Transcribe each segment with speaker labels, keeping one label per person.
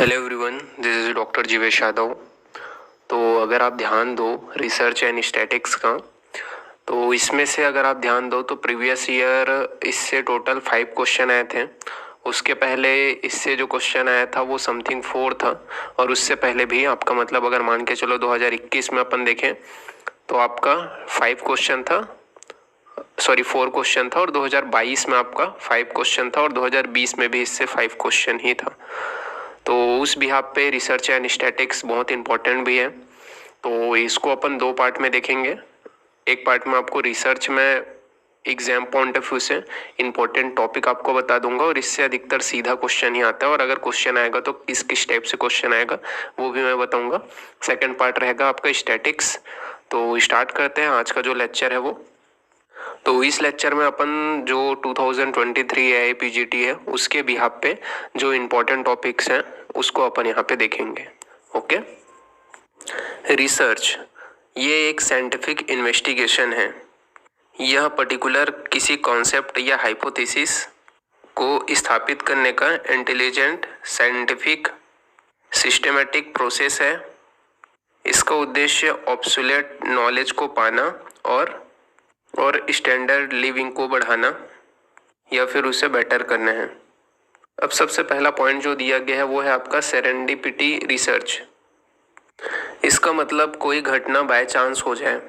Speaker 1: Hello everyone, this is doctor Jeevesh Yadav. तो अगर आप ध्यान दो रिसर्च एंड स्टैटिक्स का, तो इसमें से अगर आप ध्यान दो तो प्रीवियस ईयर इससे टोटल 5 क्वेश्चन आए थे। उसके पहले इससे जो क्वेश्चन आया था वो समथिंग 4 था, और उससे पहले भी आपका मतलब अगर मान के चलो 2021 में अपन देखें तो आपका 5 क्वेश्चन था, सॉरी 4 क्वेश्चन था, और 2022 में आपका 5 क्वेश्चन था, और 2020 में भी इससे 5 क्वेश्चन ही था। तो उस बिहाफ पे रिसर्च एंड स्टैटिक्स बहुत इंपॉर्टेंट भी है। तो इसको अपन 2 पार्ट में देखेंगे। एक पार्ट में आपको रिसर्च में एग्जाम पॉइंट ऑफ व्यू से इंपॉर्टेंट टॉपिक आपको बता दूंगा, और इससे अधिकतर सीधा क्वेश्चन ही आता है, और अगर क्वेश्चन आएगा तो किस किस टाइप से क्वेश्चन आएगा वो भी मैं बताऊंगा। सेकेंड पार्ट रहेगा आपका स्टैटिक्स। तो स्टार्ट करते हैं आज का जो लेक्चर है वो। तो इस लेक्चर में अपन जो 2023 AIPGT है उसके बिहाफ पे जो इम्पोर्टेंट टॉपिक्स हैं उसको अपन यहाँ पे देखेंगे। ओके, रिसर्च ये एक साइंटिफिक इन्वेस्टिगेशन है। यह पर्टिकुलर किसी कॉन्सेप्ट या हाइपोथेसिस को स्थापित करने का इंटेलिजेंट साइंटिफिक सिस्टमेटिक प्रोसेस है। इसका उद्देश्य ऑब्सोलेट नॉलेज को पाना और स्टैंडर्ड लिविंग को बढ़ाना या फिर उसे बेटर करना है। अब सबसे पहला पॉइंट जो दिया गया है वो है आपका सेरेंडिपिटी रिसर्च। इसका मतलब कोई घटना बाय चांस हो जाए,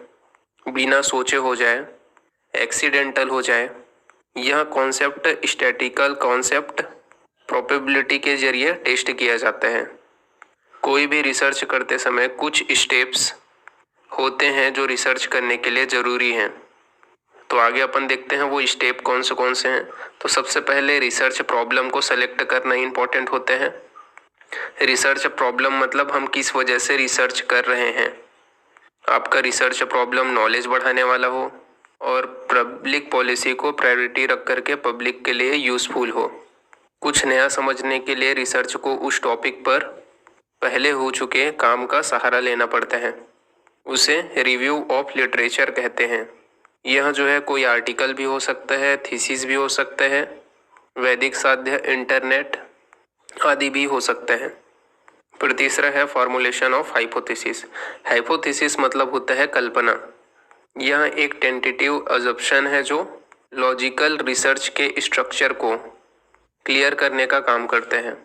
Speaker 1: बिना सोचे हो जाए, एक्सीडेंटल हो जाए। यह कॉन्सेप्ट स्टैटिकल कॉन्सेप्ट प्रोबेबिलिटी के जरिए टेस्ट किया जाता है। कोई भी रिसर्च करते समय कुछ स्टेप्स होते हैं जो रिसर्च करने के लिए ज़रूरी हैं। तो आगे अपन देखते हैं वो स्टेप कौन से हैं। तो सबसे पहले रिसर्च प्रॉब्लम को सेलेक्ट करना इंपॉर्टेंट होते हैं। रिसर्च प्रॉब्लम मतलब हम किस वजह से रिसर्च कर रहे हैं। आपका रिसर्च प्रॉब्लम नॉलेज बढ़ाने वाला हो और पब्लिक पॉलिसी को प्रायोरिटी रख करके पब्लिक के लिए यूज़फुल हो। कुछ नया समझने के लिए रिसर्च को उस टॉपिक पर पहले हो चुके काम का सहारा लेना पड़ता है। उसे रिव्यू ऑफ लिटरेचर कहते हैं। यह जो है कोई आर्टिकल भी हो सकता है, थीसिस भी हो सकता है, वैदिक साध्य, इंटरनेट आदि भी हो सकते हैं। फिर तीसरा है फॉर्मुलेशन ऑफ हाइपोथेसिस। हाइपोथेसिस मतलब होता है कल्पना। यह एक टेंटेटिव अजम्पशन है जो लॉजिकल रिसर्च के स्ट्रक्चर को क्लियर करने का काम करते हैं।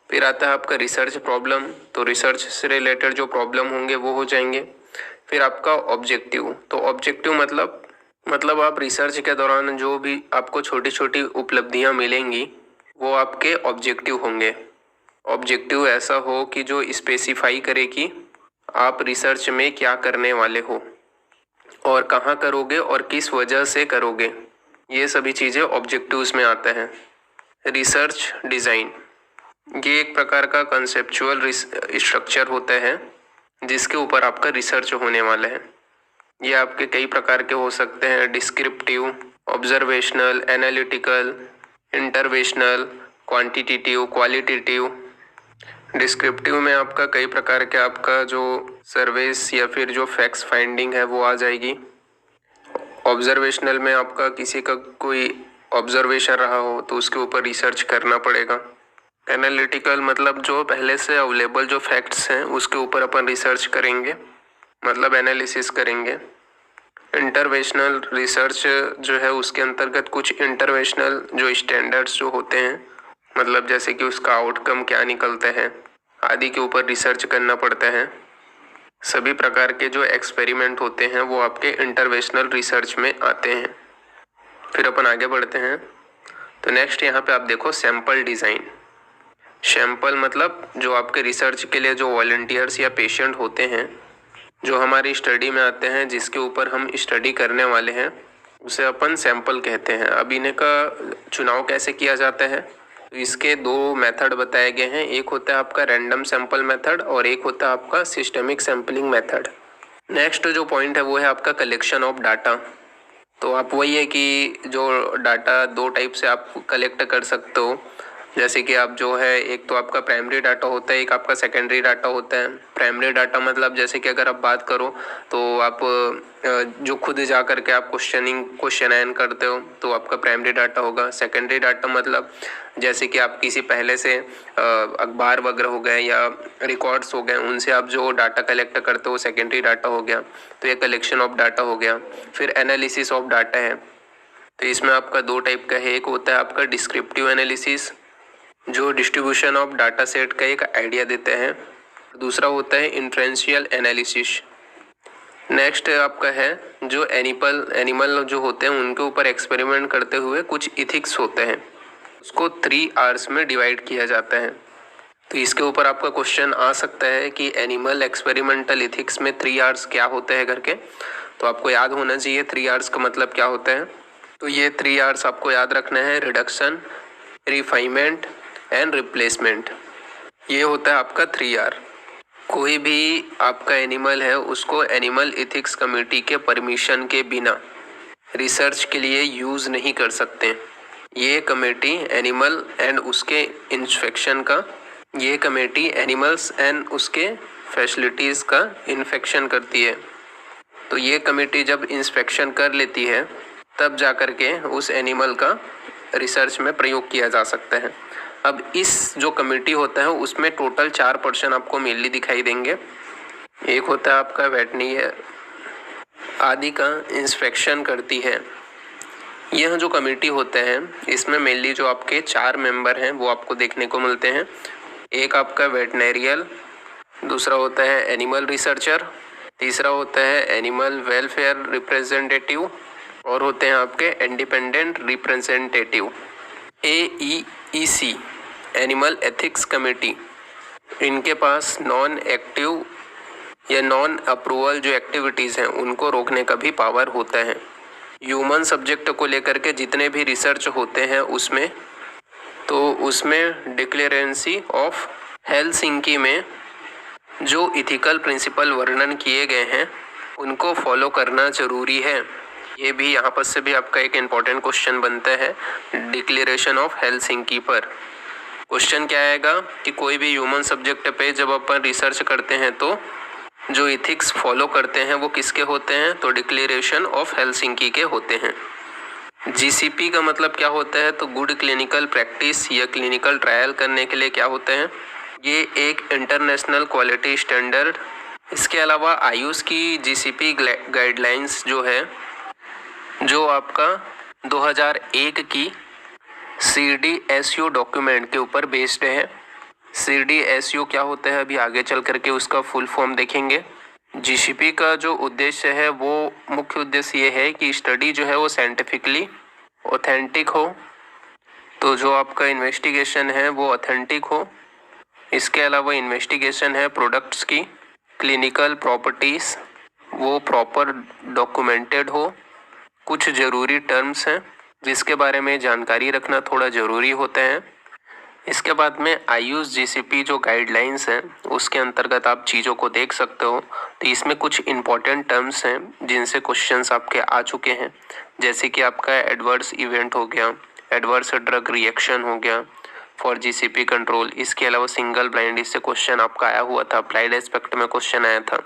Speaker 1: फिर आता है आपका रिसर्च प्रॉब्लम। तो रिसर्च से रिलेटेड जो प्रॉब्लम होंगे वो हो जाएंगे। फिर आपका ऑब्जेक्टिव। तो ऑब्जेक्टिव मतलब आप रिसर्च के दौरान जो भी आपको छोटी छोटी उपलब्धियां मिलेंगी वो आपके ऑब्जेक्टिव होंगे। ऑब्जेक्टिव ऐसा हो कि जो स्पेसिफाई करे कि आप रिसर्च में क्या करने वाले हो और कहाँ करोगे और किस वजह से करोगे। ये सभी चीज़ें ऑब्जेक्टिव्स में आता है। रिसर्च डिज़ाइन ये एक प्रकार का कंसेप्चुअल स्ट्रक्चर होता है जिसके ऊपर आपका रिसर्च होने वाला है। ये आपके कई प्रकार के हो सकते हैं, descriptive, observational, analytical, interventional, quantitative, qualitative. Descriptive में आपका कई प्रकार के आपका जो सर्वेस या फिर जो फैक्ट्स फाइंडिंग है वो आ जाएगी। ऑब्जर्वेशनल में आपका किसी का कोई ऑब्जर्वेशन रहा हो तो उसके ऊपर रिसर्च करना पड़ेगा। एनालिटिकल मतलब जो पहले से अवेलेबल जो फैक्ट्स हैं उसके ऊपर अपन रिसर्च करेंगे, मतलब एनालिसिस करेंगे। इंटरवेशनल रिसर्च जो है उसके अंतर्गत कुछ इंटरवेशनल जो स्टैंडर्ड्स जो होते हैं, मतलब जैसे कि उसका आउटकम क्या निकलता है आदि के ऊपर रिसर्च करना पड़ता है। सभी प्रकार के जो एक्सपेरिमेंट होते हैं वो आपके इंटरवेशनल रिसर्च में आते हैं। फिर अपन आगे बढ़ते हैं। तो नेक्स्ट यहाँ पे आप देखो सैंपल डिज़ाइन। सैंपल मतलब जो आपके रिसर्च के लिए जो वॉलंटियर्स या पेशेंट होते हैं जो हमारी स्टडी में आते हैं, जिसके ऊपर हम स्टडी करने वाले हैं, उसे अपन सैंपल कहते हैं। अब इन्हें का चुनाव कैसे किया जाता है, तो इसके 2 मेथड बताए गए हैं। एक होता है आपका रैंडम सैंपल मेथड और एक होता है आपका सिस्टमिक सैंपलिंग मेथड। नेक्स्ट जो पॉइंट है वो है आपका कलेक्शन ऑफ डाटा। तो आप वही है कि जो डाटा 2 टाइप से आप कलेक्ट कर सकते हो। जैसे कि आप जो है, एक तो आपका प्राइमरी डाटा होता है, एक आपका सेकेंडरी डाटा होता है। प्राइमरी डाटा मतलब जैसे कि अगर आप बात करो तो आप जो खुद जा करके आप क्वेश्चन करते हो तो आपका प्राइमरी डाटा होगा। सेकेंडरी डाटा मतलब जैसे कि आप किसी पहले से अखबार वगैरह हो गए या रिकॉर्ड्स हो गए, उनसे आप जो डाटा कलेक्ट करते हो सेकेंडरी डाटा हो गया। तो ये कलेक्शन ऑफ डाटा हो गया। फिर एनालिसिस ऑफ डाटा है, तो इसमें आपका दो टाइप का है। एक होता है आपका डिस्क्रिप्टिव एनालिसिस, जो डिस्ट्रीब्यूशन ऑफ डाटा सेट का एक आइडिया देते हैं। दूसरा होता है इंट्रेंशियल एनालिसिस। नेक्स्ट आपका है जो एनिमल जो होते हैं उनके ऊपर एक्सपेरिमेंट करते हुए कुछ इथिक्स होते हैं, उसको 3 आवर्स में डिवाइड किया जाता है। तो इसके ऊपर आपका क्वेश्चन आ सकता है कि एनिमल एक्सपेरिमेंटल इथिक्स में 3 आवर्स क्या होते हैं करके। तो आपको याद होना चाहिए 3 आवर्स का मतलब क्या होता है। तो ये 3 आवर्स आपको याद रखना है, रिडक्शन, रिफाइनमेंट एंड रिप्लेसमेंट। ये होता है आपका 3 आर। कोई भी आपका एनिमल है उसको एनिमल एथिक्स कमेटी के परमिशन के बिना रिसर्च के लिए यूज़ नहीं कर सकते। ये कमेटी एनिमल एंड उसके इंस्पेक्शन का, ये कमेटी एनिमल्स एंड उसके फैसिलिटीज़ का इंस्पेक्शन करती है। तो ये कमेटी जब इंस्पेक्शन कर लेती है तब जा कर के उस एनिमल का रिसर्च में प्रयोग किया जा सकता है। अब इस जो कमेटी होता है उसमें टोटल 4 पर्सन आपको मेनली दिखाई देंगे। एक होता है आपका वेटरनरी आदि का इंस्पेक्शन करती है। यह जो कमेटी होते हैं इसमें मेनली जो आपके 4 मेंबर हैं वो आपको देखने को मिलते हैं। एक आपका वेटरनरियल, दूसरा होता है एनिमल रिसर्चर, तीसरा होता है एनिमल वेलफेयर रिप्रेजेंटेटिव और होते हैं आपके independent representative. AEEC animal ethics committee, इनके पास नॉन एक्टिव या नॉन अप्रूवल जो एक्टिविटीज़ हैं उनको रोकने का भी पावर होता है। ह्यूमन सब्जेक्ट को लेकर के जितने भी रिसर्च होते हैं उसमें डिक्लेरेंसी ऑफ हेलसिंकी में जो इथिकल प्रिंसिपल वर्णन किए गए हैं उनको फॉलो करना ज़रूरी है। ये भी यहाँ पर से भी आपका एक इम्पॉर्टेंट क्वेश्चन बनता है डिक्लेरेशन ऑफ हेलसिंकी पर। क्वेश्चन क्या आएगा कि कोई भी ह्यूमन सब्जेक्ट पे जब अपन रिसर्च करते हैं तो जो इथिक्स फॉलो करते हैं वो किसके होते हैं, तो डिक्लेरेशन ऑफ हेलसिंकी के होते हैं। GCP का मतलब क्या होता है, तो गुड क्लिनिकल प्रैक्टिस या क्लिनिकल ट्रायल करने के लिए क्या होते हैं, ये एक इंटरनेशनल क्वालिटी स्टैंडर्ड। इसके अलावा आयुष की GCP गाइडलाइंस जो है जो आपका 2001 की CDSU डॉक्यूमेंट के ऊपर बेस्ड है। CDSU क्या होता है अभी आगे चल करके उसका फुल फॉर्म देखेंगे। GCP का जो उद्देश्य है वो मुख्य उद्देश्य ये है कि स्टडी जो है वो साइंटिफिकली ऑथेंटिक हो, तो जो आपका इन्वेस्टिगेशन है वो ऑथेंटिक हो। इसके अलावा इन्वेस्टिगेशन है प्रोडक्ट्स की क्लिनिकल प्रॉपर्टीज़ वो प्रॉपर डॉक्यूमेंटेड हो। कुछ ज़रूरी टर्म्स हैं जिसके बारे में जानकारी रखना थोड़ा ज़रूरी होता है। इसके बाद में आयुष GCP जो गाइडलाइंस हैं उसके अंतर्गत आप चीज़ों को देख सकते हो। तो इसमें कुछ इम्पॉर्टेंट टर्म्स हैं जिनसे क्वेश्चंस आपके आ चुके हैं, जैसे कि आपका एडवर्स इवेंट हो गया, एडवर्स ड्रग रिएक्शन हो गया फॉर GCP कंट्रोल। इसके अलावा सिंगल ब्लाइंड, इससे क्वेश्चन आपका आया हुआ था, अप्लाइड एस्पेक्ट में क्वेश्चन आया था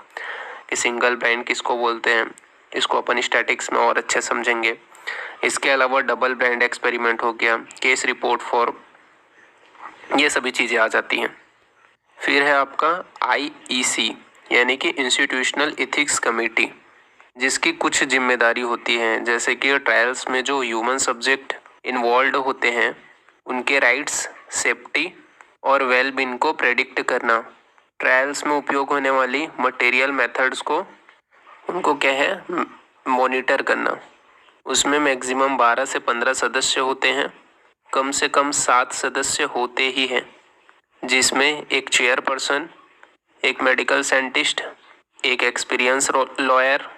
Speaker 1: कि सिंगल ब्लाइंड किसको बोलते हैं, इसको अपन स्टैटिक्स में और अच्छे समझेंगे। इसके अलावा डबल ब्लाइंड एक्सपेरिमेंट हो गया, केस रिपोर्ट फॉर, ये सभी चीज़ें आ जाती हैं। फिर है आपका IEC यानी कि इंस्टीट्यूशनल एथिक्स कमेटी, जिसकी कुछ जिम्मेदारी होती है, जैसे कि ट्रायल्स में जो ह्यूमन सब्जेक्ट इन्वॉल्व होते हैं उनके राइट्स, सेफ्टी और वेलबींग को प्रेडिक्ट करना, ट्रायल्स में उपयोग होने वाली मटेरियल मेथड्स को उनको क्या है मॉनिटर करना। उसमें मैक्सिमम 12 से 15 सदस्य होते हैं, कम से कम 7 सदस्य होते ही हैं, जिसमें एक चेयरपर्सन, एक मेडिकल साइंटिस्ट, एक एक्सपीरियंस लॉयर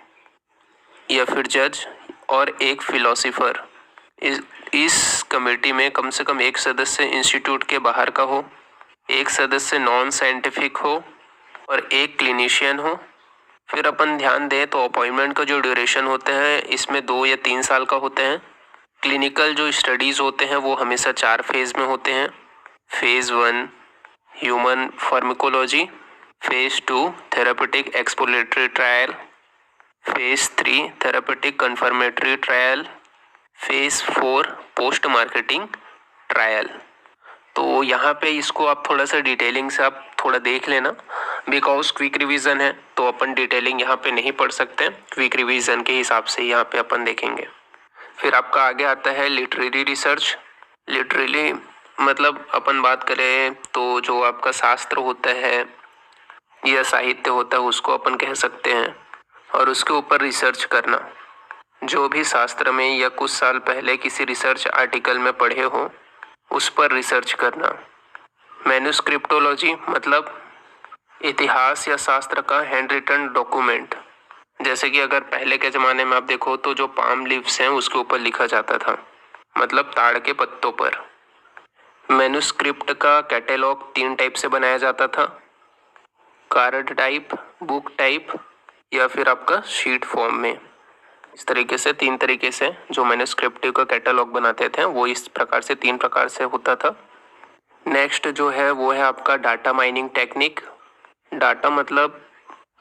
Speaker 1: या फिर जज और एक फिलोसोफर। इस कमेटी में कम से कम एक सदस्य इंस्टीट्यूट के बाहर का हो, एक सदस्य नॉन साइंटिफिक हो और एक क्लिनिशियन हो। फिर अपन ध्यान दें तो अपॉइंटमेंट का जो ड्यूरेशन होता है इसमें 2 या 3 साल का होते हैं। क्लिनिकल जो स्टडीज़ होते हैं वो हमेशा 4 फेज़ में होते हैं। Phase 1 human pharmacology, phase 2 therapeutic exploratory trial, phase 3 therapeutic confirmatory trial, phase 4 post marketing trial. तो यहाँ पे इसको आप थोड़ा सा डिटेलिंग से आप थोड़ा देख लेना, बिकॉज क्विक रिवीजन है तो अपन डिटेलिंग यहाँ पे नहीं पढ़ सकते, क्विक रिवीजन के हिसाब से यहाँ पे अपन देखेंगे। फिर आपका आगे आता है लिटरेरी रिसर्च। लिटरेरी मतलब अपन बात करें तो जो आपका शास्त्र होता है या साहित्य होता है उसको अपन कह सकते हैं, और उसके ऊपर रिसर्च करना। जो भी शास्त्र में या कुछ साल पहले किसी रिसर्च आर्टिकल में पढ़े हो उस पर रिसर्च करना। मैन्युस्क्रिप्टोलॉजी मतलब इतिहास या शास्त्र का हैंड रिटन डॉक्यूमेंट, जैसे कि अगर पहले के ज़माने में आप देखो तो जो पाम लीव्स हैं उसके ऊपर लिखा जाता था, मतलब ताड़ के पत्तों पर। मैन्युस्क्रिप्ट का कैटेलॉग 3 टाइप से बनाया जाता था, कार्ड टाइप, बुक टाइप या फिर आपका शीट फॉर्म में। इस तरीके से 3 तरीके से जो मैन्युस्क्रिप्ट का कैटलॉग बनाते थे वो इस प्रकार से 3 प्रकार से होता था। नेक्स्ट जो है वो है आपका डाटा माइनिंग टेक्निक। डाटा मतलब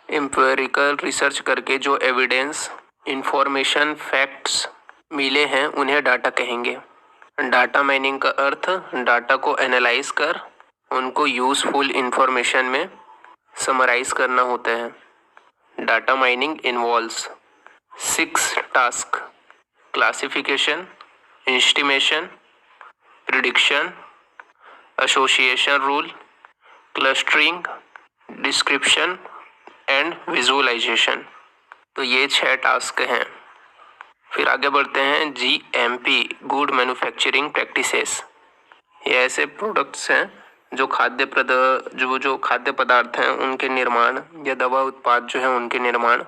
Speaker 1: एम्पिरिकल रिसर्च करके जो एविडेंस, इंफॉर्मेशन, फैक्ट्स मिले हैं उन्हें डाटा कहेंगे। डाटा माइनिंग का अर्थ डाटा को एनालाइज कर उनको यूजफुल इंफॉर्मेशन में समराइज करना होता है। Data mining involves 6 tasks: classification, estimation, prediction, association rule, clustering, description and visualization. तो ये 6 टास्क हैं। फिर आगे बढ़ते हैं GMP, गुड मैन्युफैक्चरिंग प्रैक्टिसेस। ये ऐसे प्रोडक्ट्स हैं जो खाद्य पदार्थ हैं उनके निर्माण या दवा उत्पाद जो है उनके निर्माण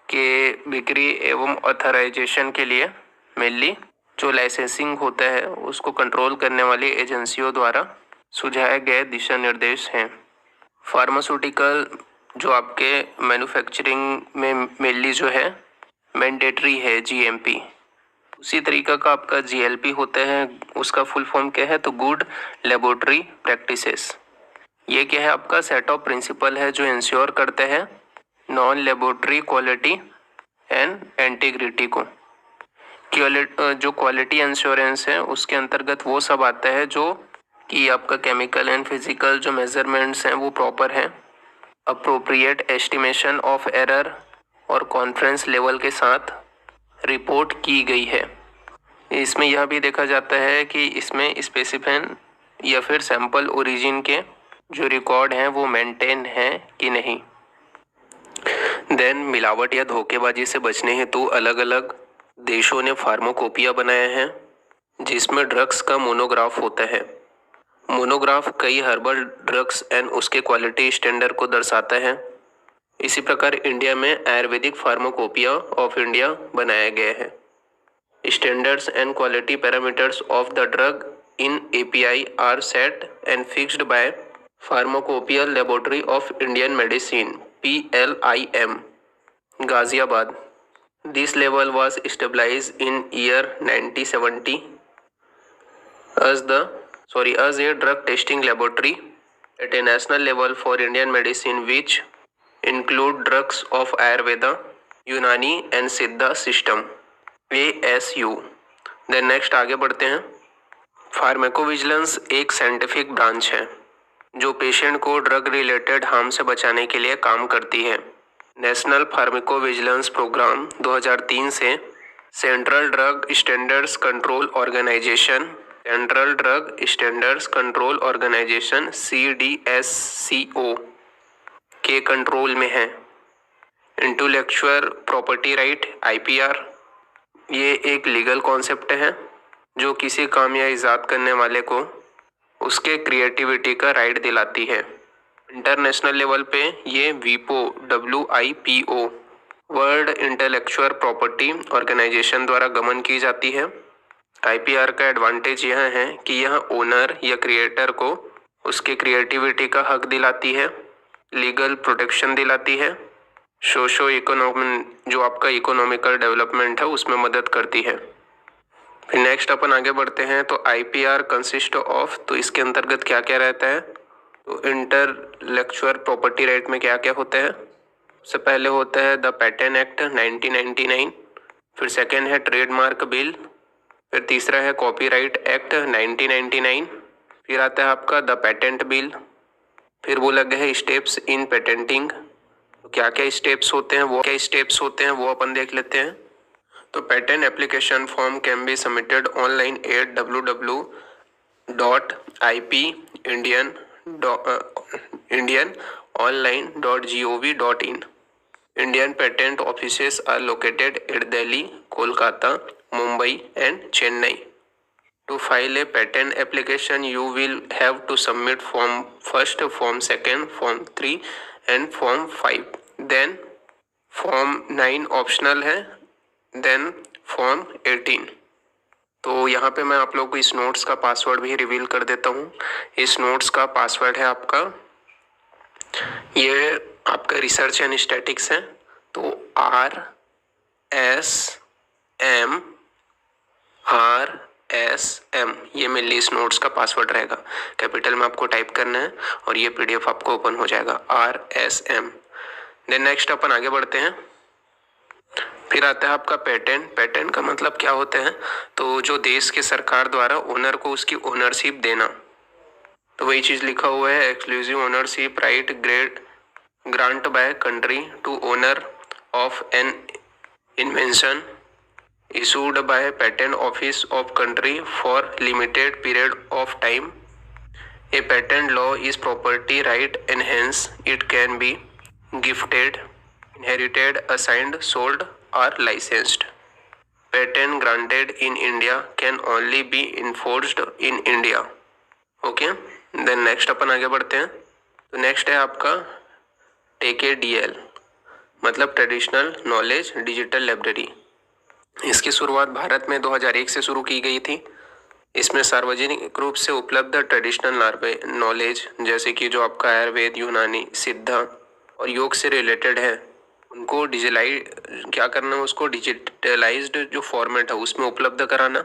Speaker 1: के बिक्री एवं ऑथराइजेशन के लिए मेनली जो लाइसेंसिंग होता है उसको कंट्रोल करने वाली एजेंसियों द्वारा सुझाए गए दिशा निर्देश हैं। फार्मास्यूटिकल जो आपके मैन्युफैक्चरिंग में मेनली जो है मैंडेटरी है GMP। उसी तरीका का आपका GLP होता है, उसका फुल फॉर्म क्या है तो गुड लेबोरेटरी प्रैक्टिसेस। ये क्या है आपका सेट ऑफ प्रिंसिपल है जो इंश्योर करते हैं non laboratory quality and integrity को। जो क्वालिटी इंश्योरेंस है उसके अंतर्गत वो सब आता है जो कि आपका केमिकल एंड फिजिकल जो मेजरमेंट्स हैं वो प्रॉपर हैं, अप्रोप्रिएट एस्टिमेशन ऑफ एरर और कॉन्फिडेंस लेवल के साथ रिपोर्ट की गई है। इसमें यह भी देखा जाता है कि इसमें स्पेसिफिन या फिर सैंपल ओरिजिन के जो रिकॉर्ड हैं वो मेंटेन हैं कि नहीं। देन मिलावट या धोखेबाजी से बचने हेतु अलग अलग देशों ने फार्माकोपिया बनाए हैं जिसमें ड्रग्स का मोनोग्राफ होता है। मोनोग्राफ कई हर्बल ड्रग्स एंड उसके क्वालिटी स्टैंडर्ड को दर्शाता है। इसी प्रकार इंडिया में आयुर्वेदिक फार्माकोपिया ऑफ इंडिया बनाया गया है। Standards and quality parameters of the drug in API are set and fixed by pharmacopoeia laboratory of Indian medicine PLIM, Ghaziabad. This level was established in year 1970 as a drug testing laboratory at a national level for Indian medicine which include drugs of Ayurveda, Unani and Siddha system ASU। Then next आगे बढ़ते हैं। Pharmacovigilance एक scientific branch है जो patient को drug related harm से बचाने के लिए काम करती है। नेशनल फार्माकोविजिलेंस प्रोग्राम 2003 से central drug standards control organisation CDSCO के कंट्रोल में है। इंटेलेक्चुअल प्रॉपर्टी राइट IPR ये एक लीगल कॉन्सेप्ट है जो किसी काम या इजाद करने वाले को उसके क्रिएटिविटी का राइट दिलाती है। इंटरनेशनल लेवल पे ये WIPO world intellectual property organization द्वारा गमन की जाती है। IPR का एडवांटेज यह है कि यह ओनर या क्रिएटर को उसके क्रिएटिविटी का हक दिलाती है, लीगल प्रोटेक्शन दिलाती है, सोशो इकोनॉमी जो आपका इकोनॉमिकल डेवलपमेंट है उसमें मदद करती है। फिर नेक्स्ट अपन आगे बढ़ते हैं तो IPR कंसिस्ट ऑफ, तो इसके अंतर्गत क्या क्या रहता है। तो इंटेलेक्चुअल प्रॉपर्टी राइट में क्या क्या होते हैं। सबसे पहले होता है द पेटेंट एक्ट 1999, फिर सेकेंड है ट्रेडमार्क बिल, फिर तीसरा है कॉपीराइट एक्ट 1999, फिर आता है आपका द पेटेंट बिल, फिर बोला गया है स्टेप्स इन पेटेंटिंग। तो क्या क्या स्टेप्स होते हैं वो अपन देख लेते हैं। तो patent application form can be submitted online at www.ip.indian.online.gov.in. Indian patent offices are located at Delhi, Kolkata, Mumbai and Chennai. To file a patent application, you will have to submit form first, form second, form 3 and form 5. Then form 9 optional है, then form 18. तो यहाँ पे मैं आप लोगों को इस notes का पासवर्ड भी रिवील कर देता हूँ। इस नोट्स का पासवर्ड है आपका, ये आपका रिसर्च एंड स्टैटिक्स है, तो RSM ये मेनली इस नोट्स का पासवर्ड रहेगा। कैपिटल में आपको टाइप करना है और ये PDF आपको ओपन हो जाएगा RSM। देन नेक्स्ट अपन आगे बढ़ते हैं। फिर आता है आपका पेटेंट का मतलब क्या होता है, तो जो देश के सरकार द्वारा ओनर को उसकी ओनरशिप देना, तो वही चीज लिखा हुआ है exclusive ownership right grant by country to owner of an invention issued by patent office of country for limited period of time. A patent law is property right and hence it can be gifted, inherited, assigned, sold or licensed. Patent granted in India can only be enforced in India. Okay, then next अपन आगे बढ़ते हैं। तो next है आपका TKDL मतलब traditional knowledge digital library. इसकी शुरुआत भारत में 2001 से शुरू की गई थी। इसमें सार्वजनिक रूप से उपलब्ध ट्रेडिशनल नॉलेज जैसे कि जो आपका आयुर्वेद, यूनानी, सिद्धा और योग से रिलेटेड है उनको उसको डिजिटलाइज्ड जो फॉर्मेट है उसमें उपलब्ध कराना,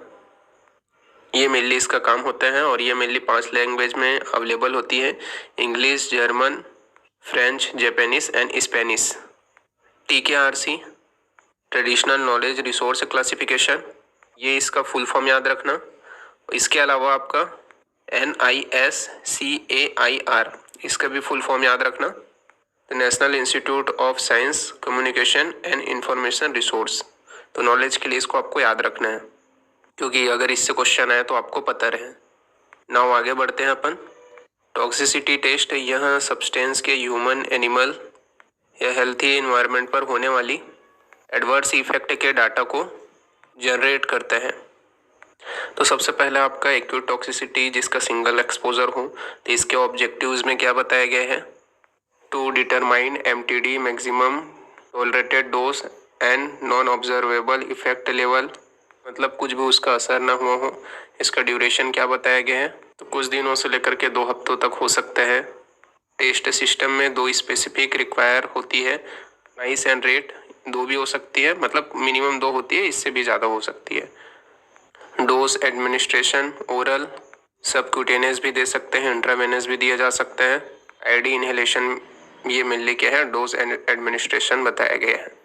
Speaker 1: ये मेनली इसका काम होता है। और ये मेनली 5 लैंग्वेज में अवेलेबल होती है, English, German, French, Japanese and Spanish. TKRC traditional knowledge resource classification, ये इसका फुल फॉर्म याद रखना। इसके अलावा आपका NISCAIR इसका भी फुल फॉर्म याद रखना। तो national institute of science communication and information resource, तो नॉलेज के लिए इसको आपको याद रखना है क्योंकि अगर इससे क्वेश्चन आए तो आपको पता रहे। नाउ आगे बढ़ते हैं अपन। टॉक्सिसिटी टेस्ट, यह सब्सटेंस के ह्यूमन, एनिमल या हेल्थी इन्वायरमेंट पर होने वाली एडवर्स इफेक्ट के डाटा को जनरेट करते हैं। तो सबसे पहले आपका एक्यूट टॉक्सिसिटी जिसका सिंगल एक्सपोजर हो, तो इसके ऑब्जेक्टिव्स में क्या बताया गया है, to determine MTD maximum tolerated dose and non observable effect level, मतलब कुछ भी उसका असर ना हुआ हो। इसका ड्यूरेशन क्या बताया गया है, तो कुछ दिनों से लेकर के 2 हफ्तों तक हो सकता है। टेस्ट सिस्टम में 2 स्पेसिफिक रिक्वायर होती है, नाइस एंड रेट, 2 भी हो सकती है, मतलब मिनिमम 2 होती है, इससे भी ज़्यादा हो सकती है। डोज एडमिनिस्ट्रेशन ओरल, सबक्यूटेनियस भी दे सकते हैं, इंट्रावेनस भी दिया जा सकता है। ID इनहेलेशन, ये मेनली क्या है, डोज एडमिनिस्ट्रेशन बताया गया है।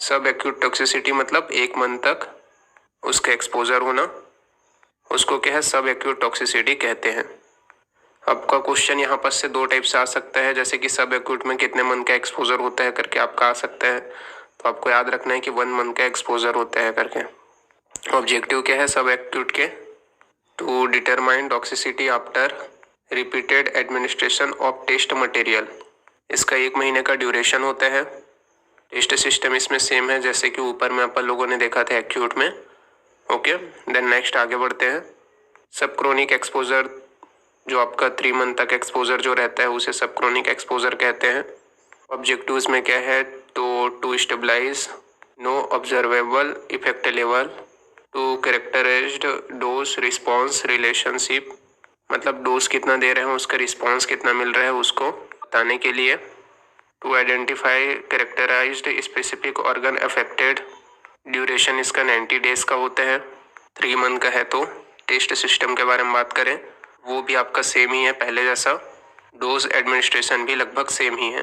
Speaker 1: सब एक्यूट टॉक्सिसिटी मतलब 1 मंथ तक उसका एक्सपोजर होना, उसको क्या है सब एक्यूट टॉक्सिसिटी कहते हैं। आपका क्वेश्चन यहाँ पर से 2 टाइप से आ सकता है, जैसे कि सब एक्यूट में कितने मंथ का एक्सपोजर होता है करके आपका आ सकता है, तो आपको याद रखना है कि 1 मंथ का एक्सपोजर होता है करके। ऑब्जेक्टिव क्या है सब एक्यूट के, to determine toxicity after repeated administration of test material, इसका 1 महीने का ड्यूरेशन होता है। टेस्ट सिस्टम इसमें सेम है जैसे कि ऊपर में अपन लोगों ने देखा था एक्यूट में। ओके, देन नेक्स्ट आगे बढ़ते हैं। सब क्रोनिक एक्सपोजर, जो आपका 3 मंथ तक एक्सपोजर जो रहता है उसे सब क्रोनिक एक्सपोजर कहते हैं। ऑब्जेक्टिव्स में क्या है, तो to stabilize no observable effect level, to characterized dose response relationship, मतलब डोज कितना दे रहे हैं उसका रिस्पॉन्स कितना मिल रहा है उसको बताने के लिए। To identify characterized specific organ affected, duration इसका 90 डेज का होता है। 3 मंथ का है तो टेस्ट सिस्टम के बारे में बात करें वो भी आपका सेम ही है पहले जैसा, डोज एडमिनिस्ट्रेशन भी लगभग सेम ही है।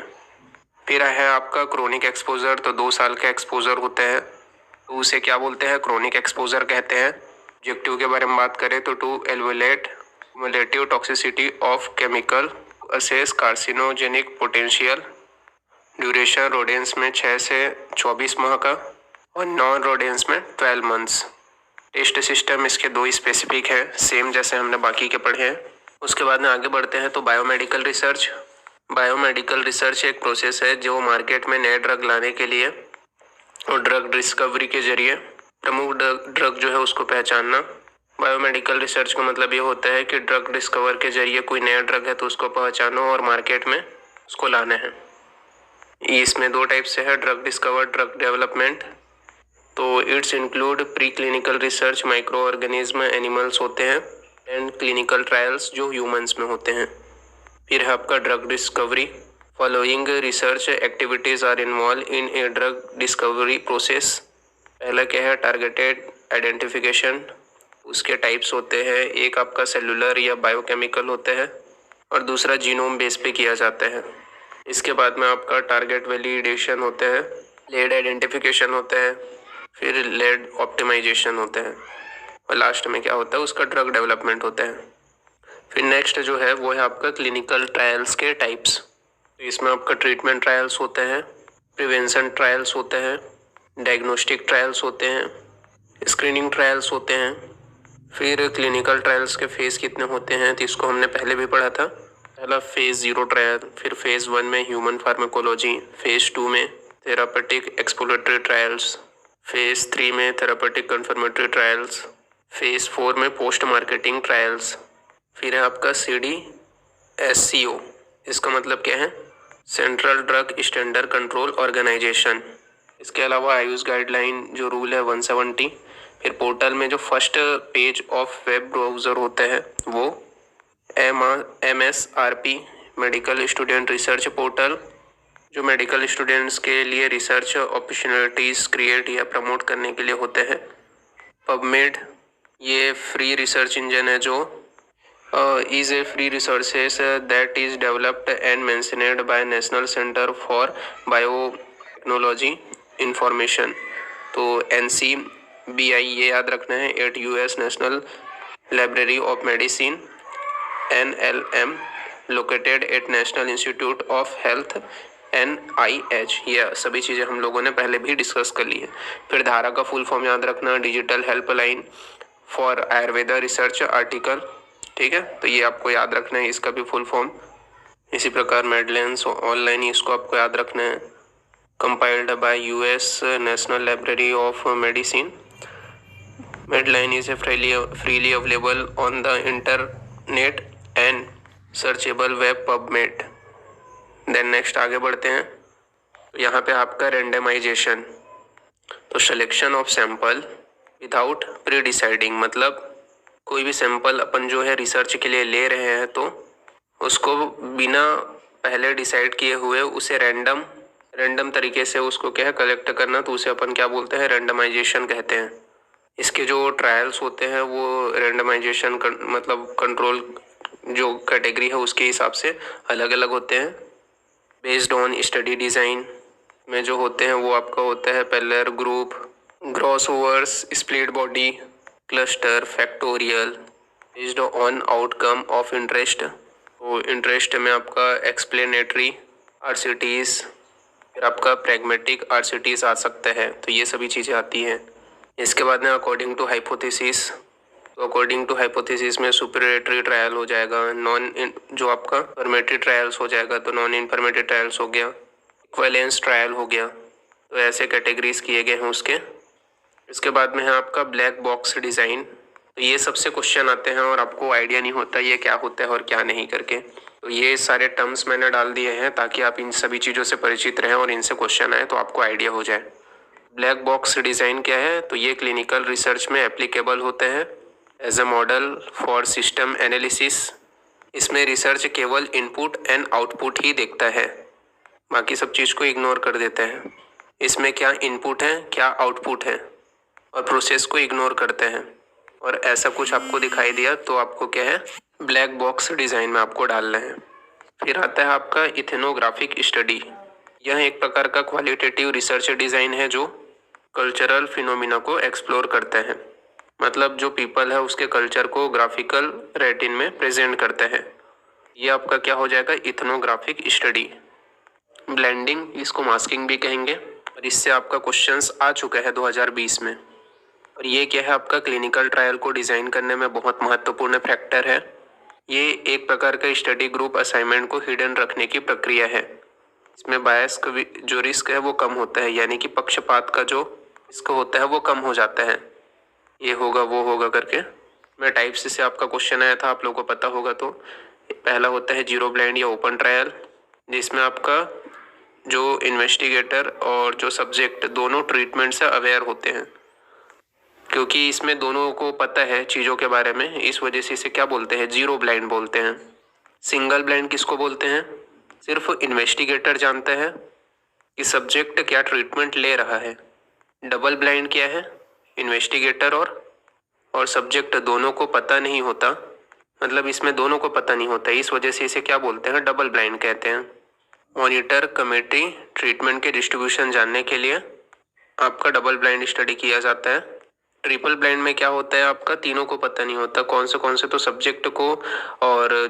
Speaker 1: फिर है आपका क्रोनिक एक्सपोजर, तो 2 साल का एक्सपोजर होता है तो उसे क्या बोलते हैं, क्रोनिक एक्सपोजर कहते हैं। ऑब्जेक्टिव के बारे में बात करें तो to evaluate cumulative toxicity of chemical, assess carcinogenic potential. Duration rodents में 6 से 24 माह का और नॉन रोडेंस में 12 मंथ्स। टेस्ट सिस्टम इसके 2 स्पेसिफिक है, सेम जैसे हमने बाकी के पढ़े हैं। उसके बाद में आगे बढ़ते हैं तो बायोमेडिकल रिसर्च। बायोमेडिकल रिसर्च एक प्रोसेस है जो मार्केट में नए ड्रग लाने के लिए और ड्रग डिस्कवरी के जरिए प्रमुख ड्रग जो है उसको पहचानना। बायोमेडिकल रिसर्च का मतलब ये होता है कि ड्रग डिस्कवर के जरिए कोई नया ड्रग है तो उसको पहचानो और मार्केट में उसको लाना है। इसमें 2 टाइप से है, ड्रग डिस्कवर, ड्रग डेवलपमेंट। तो it's include pre clinical research, micro organism, animals होते हैं, एंड क्लिनिकल ट्रायल्स जो ह्यूमंस में होते हैं। फिर है आपका drug discovery. Following research activities are involve in a drug discovery process. पहला क्या है, टारगेटेड आइडेंटिफिकेशन। उसके टाइप्स होते हैं, एक आपका सेलुलर या बायोकेमिकल होते हैं और दूसरा जीनोम बेस पे किया जाता है। इसके बाद में आपका टारगेट वैलिडेशन होते हैं, लेड आइडेंटिफिकेशन होता है, फिर लेड ऑप्टिमाइजेशन होता है और लास्ट में क्या होता है उसका ड्रग डेवलपमेंट होता है। फिर नेक्स्ट जो है वो है आपका क्लिनिकल ट्रायल्स के टाइप्स। तो इसमें आपका ट्रीटमेंट ट्रायल्स होते हैं, प्रिवेंशन ट्रायल्स होते हैं, डायग्नोस्टिक ट्रायल्स होते हैं, स्क्रीनिंग ट्रायल्स होते हैं। फिर क्लिनिकल ट्रायल्स के फेज़ कितने होते हैं तो इसको हमने पहले भी पढ़ा था। पहला फेज़ 0 ट्रायल, फिर फेज़ 1 में ह्यूमन फार्माकोलॉजी, फेज़ 2 में थेरापेटिक एक्सप्लोरेटरी ट्रायल्स, फेज़ 3 में थेरापेटिक कंफर्मेटरी ट्रायल्स, फेज़ 4 में पोस्ट मार्केटिंग ट्रायल्स। फिर है आपका CDSCO, इसका मतलब क्या है, central drug standard control organization. इसके अलावा आयुष गाइडलाइन जो रूल है 170। फिर पोर्टल में जो first page of web browser होता है वो MSRP, medical student research portal, जो मेडिकल स्टूडेंट्स के लिए रिसर्च अपॉर्चुनिटीज़ क्रिएट या प्रमोट करने के लिए होते हैं। पबमेड, ये फ्री रिसर्च इंजन है जो is a free resources that is developed and maintained by National Center for Biotechnology Information। तो NCBI ये याद रखना है, at US national library of medicine NLM located at national institute of health NIH। ये सभी चीज़ें हम लोगों ने पहले भी डिस्कस कर ली है। फिर धारा का फुल फॉर्म याद रखना, digital helpline for Ayurveda research article, ठीक है, तो ये आपको याद रखना है, इसका भी फुल फॉर्म। इसी प्रकार मेडलेंस ऑनलाइन, इसको आपको याद रखना है, compiled by US national library of medicine. Medline is freely available on the internet and searchable web PubMed. Then next आगे बढ़ते हैं, तो यहाँ पे आपका रेंडमाइजेशन। तो selection of sample without pre deciding, मतलब कोई भी सैंपल अपन जो है रिसर्च के लिए ले रहे हैं तो उसको बिना पहले डिसाइड किए हुए उसे रैंडम तरीके से उसको क्या है कलेक्ट करना, तो उसे अपन क्या बोलते हैं, रैंडमाइजेशन कहते हैं। इसके जो ट्रायल्स होते हैं वो रैंडमाइजेशन मतलब कंट्रोल जो कैटेगरी है उसके हिसाब से अलग अलग होते हैं। बेस्ड ऑन स्टडी डिज़ाइन में जो होते हैं वो आपका होता है parallel group, crossover, split body, cluster, factorial, based on outcome of interest. तो इंटरेस्ट में आपका एक्सप्लेनेटरी RCTs, फिर आपका प्रैग्मेटिक RCTs आ सकता है, तो ये सभी चीज़ें आती हैं। इसके बाद में अकॉर्डिंग टू हाइपोथेसिस, तो अकॉर्डिंग टू हाइपोथेसिस में सुपरएटरी ट्रायल हो जाएगा, जो आपका इन्फर्मेटरी ट्रायल्स हो जाएगा, तो नॉन इन्फर्मेटरी ट्रायल्स हो गया, इक्विवेलेंस ट्रायल हो गया, तो ऐसे कैटेगरीज किए गए हैं उसके। इसके बाद में है आपका ब्लैक बॉक्स डिज़ाइन। तो ये सबसे क्वेश्चन आते हैं और आपको आइडिया नहीं होता ये क्या होता है और क्या नहीं करके, तो ये सारे टर्म्स मैंने डाल दिए हैं ताकि आप इन सभी चीज़ों से परिचित रहें और इनसे क्वेश्चन आए तो आपको आइडिया हो जाए। ब्लैक बॉक्स डिज़ाइन क्या है, तो ये क्लिनिकल रिसर्च में एप्लीकेबल होते हैं as a model for system analysis. इसमें रिसर्च केवल इनपुट एंड आउटपुट ही देखता है, बाकी सब चीज़ को इग्नोर कर देता है। इसमें क्या इनपुट है क्या आउटपुट है और प्रोसेस को इग्नोर करते हैं। और ऐसा कुछ आपको दिखाई दिया तो आपको क्या है, ब्लैक बॉक्स डिज़ाइन में आपको डालना है। फिर आता है आपका इथेनोग्राफिक स्टडी। यह एक प्रकार का क्वालिटेटिव रिसर्च डिज़ाइन है जो कल्चरल फिनोमिना को एक्सप्लोर करता है। मतलब जो पीपल है उसके कल्चर को ग्राफिकल रेटिन में प्रेजेंट करता है। ये आपका क्या हो जाएगा, इथेनोग्राफिक स्टडी। ब्लेंडिंग, इसको मास्किंग भी कहेंगे, और इससे आपका क्वेश्चंस आ चुका है 2020 में। और ये क्या है, आपका क्लिनिकल ट्रायल को डिज़ाइन करने में बहुत महत्वपूर्ण फैक्टर है। ये एक प्रकार का स्टडी ग्रुप असाइनमेंट को हिडन रखने की प्रक्रिया है। इसमें बायस का जो रिस्क है वो कम होता है, यानी कि पक्षपात का जो रिस्क होता है वो कम हो जाता है। ये होगा वो होगा करके मैं टाइप्स से आपका क्वेश्चन आया था, आप लोगों को पता होगा। तो पहला होता है जीरो ब्लाइंड या ओपन ट्रायल, जिसमें आपका जो इन्वेस्टिगेटर और जो सब्जेक्ट दोनों ट्रीटमेंट से अवेयर होते हैं, क्योंकि इसमें दोनों को पता है चीज़ों के बारे में, इस वजह से इसे क्या बोलते हैं, जीरो ब्लाइंड बोलते हैं। सिंगल ब्लाइंड किसको बोलते हैं, सिर्फ इन्वेस्टिगेटर जानता है कि सब्जेक्ट क्या ट्रीटमेंट ले रहा है। डबल ब्लाइंड क्या है, इन्वेस्टिगेटर और सब्जेक्ट दोनों को पता नहीं होता, मतलब इसमें दोनों को पता नहीं होता, इस वजह से इसे क्या बोलते हैं, डबल ब्लाइंड कहते हैं। मॉनिटर कमेटी ट्रीटमेंट के डिस्ट्रीब्यूशन जानने के लिए आपका डबल ब्लाइंड स्टडी किया जाता है। ट्रिपल ब्लाइंड में क्या होता है, आपका तीनों को पता नहीं होता, कौन से तो सब्जेक्ट को और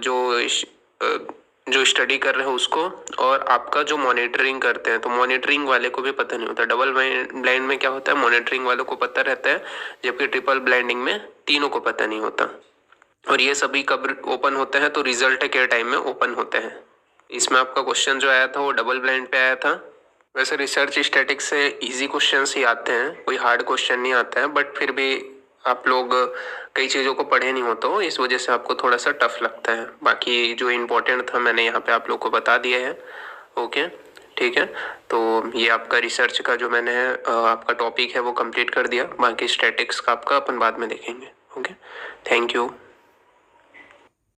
Speaker 1: जो स्टडी कर रहे हो उसको, और आपका जो मॉनिटरिंग करते हैं तो मॉनिटरिंग वाले को भी पता नहीं होता। डबल ब्लाइंड में क्या होता है, मॉनिटरिंग वालों को पता रहता है, जबकि ट्रिपल ब्लाइंडिंग में तीनों को पता नहीं होता। और ये सभी कब ओपन होते हैं, तो रिजल्ट के टाइम में ओपन होते हैं। इसमें आपका क्वेश्चन जो आया था वो डबल ब्लाइंड पे आया था। वैसे रिसर्च स्टैटिक्स से इजी क्वेश्चंस ही आते हैं, कोई हार्ड क्वेश्चन नहीं आता है, बट फिर भी आप लोग कई चीज़ों को पढ़े नहीं होते हो, इस वजह से आपको थोड़ा सा टफ लगता है। बाकी जो इम्पोर्टेंट था मैंने यहाँ पे आप लोग को बता दिया है। ओके, ठीक है। तो ये आपका रिसर्च का जो मैंने आपका टॉपिक है वो कंप्लीट कर दिया। बाकी स्टैटिक्स का आपका अपन बाद में देखेंगे। Okay, thank you.